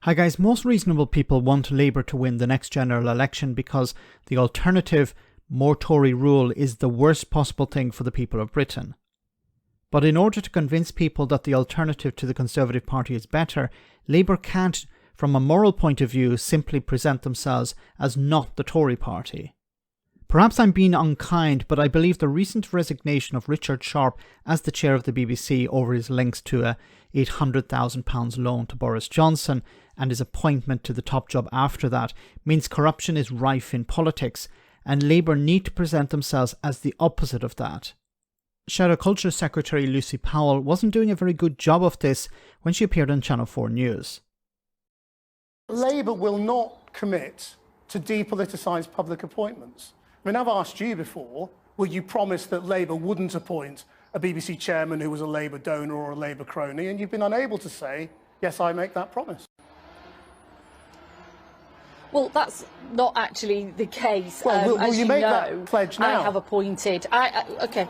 Hi guys, most reasonable people want Labour to win the next general election because the alternative, more Tory rule, is the worst possible thing for the people of Britain. But in order to convince people that the alternative to the Conservative Party is better, Labour can't, from a moral point of view, simply present themselves as not the Tory party. Perhaps I'm being unkind, but I believe the recent resignation of Richard Sharp as the chair of the BBC over his links to a £800,000 loan to Boris Johnson and his appointment to the top job after that means corruption is rife in politics, and Labour need to present themselves as the opposite of that. Shadow Culture Secretary Lucy Powell wasn't doing a very good job of this when she appeared on Channel 4 News. Labour will not commit to depoliticise public appointments. I mean, I've asked you before, will you promise that Labour wouldn't appoint a BBC chairman who was a Labour donor or a Labour crony? And you've been unable to say, yes, I make that promise. Well, that's not actually the case. Well, will as you make that pledge now? I have appointed... OK,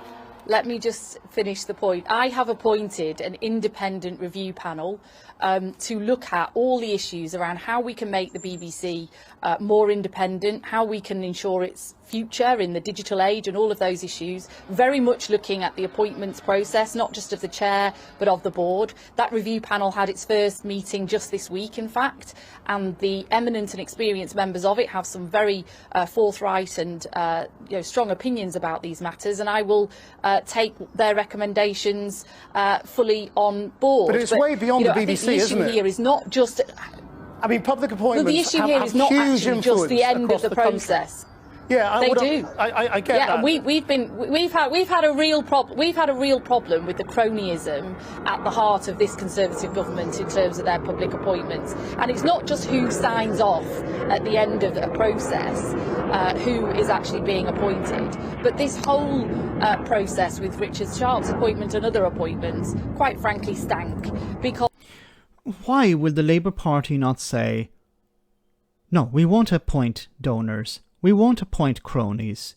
let me just finish the point. I have appointed an independent review panel to look at all the issues around how we can make the BBC more independent, how we can ensure its future in the digital age and all of those issues, very much looking at the appointments process, not just of the chair, but of the board. That review panel had its first meeting just this week, in fact, and the eminent and experienced members of it have some very forthright and strong opinions about these matters, and I will take their recommendations fully on board. But it's way beyond the BBC, isn't it? The issue here is not just... I mean, public appointments the issue here is not actually just the end of the process. Yeah, they do. I get that. Yeah, we've had a real problem. We've had a real problem with the cronyism at the heart of this Conservative government in terms of their public appointments. And it's not just who signs off at the end of a process, who is actually being appointed, but this whole process with Richard Sharp's appointment and other appointments, quite frankly, stank. Because why will the Labour Party not say, no, we won't appoint donors? We won't appoint cronies.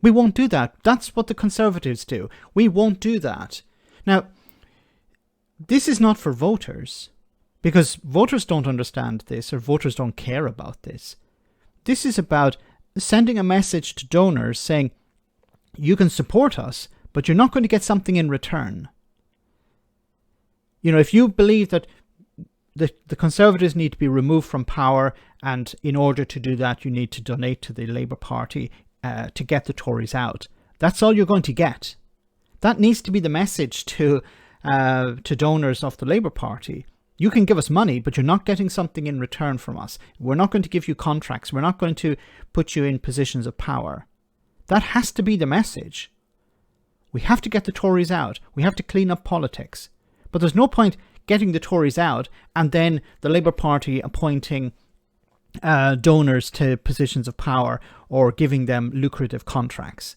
We won't do that. That's what the Conservatives do. We won't do that. Now, this is not for voters, because voters don't understand this or voters don't care about this. This is about sending a message to donors saying, you can support us, but you're not going to get something in return. You know, if you believe that the Conservatives need to be removed from power, and in order to do that you need to donate to the Labour Party to get the Tories out. That's all you're going to get. That needs to be the message to donors of the Labour Party. You can give us money, but you're not getting something in return from us. We're not going to give you contracts. We're not going to put you in positions of power. That has to be the message. We have to get the Tories out. We have to clean up politics. But there's no point getting the Tories out and then the Labour Party appointing donors to positions of power or giving them lucrative contracts.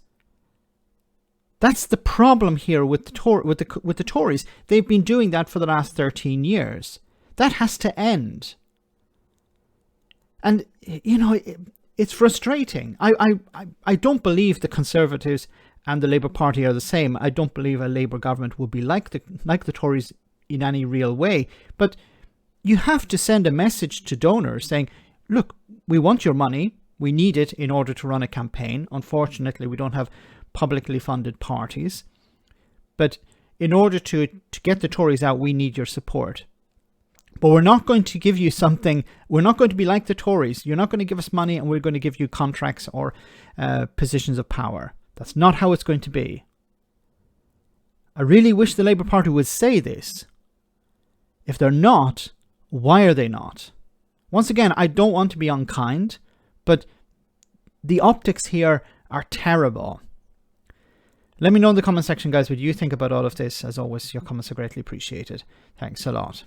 That's the problem here with the Tories. They've been doing that for the last 13 years. That has to end. And, you know, it's frustrating. I don't believe the Conservatives and the Labour Party are the same. I don't believe a Labour government would be like the Tories in any real way. But you have to send a message to donors saying, look, we want your money. We need it in order to run a campaign. Unfortunately, we don't have publicly funded parties. But in order to get the Tories out, we need your support. But we're not going to give you something. We're not going to be like the Tories. You're not going to give us money and we're going to give you contracts or positions of power. That's not how it's going to be. I really wish the Labour Party would say this. If they're not, why are they not? Once again, I don't want to be unkind, but the optics here are terrible. Let me know in the comment section, guys, what you think about all of this. As always, your comments are greatly appreciated. Thanks a lot.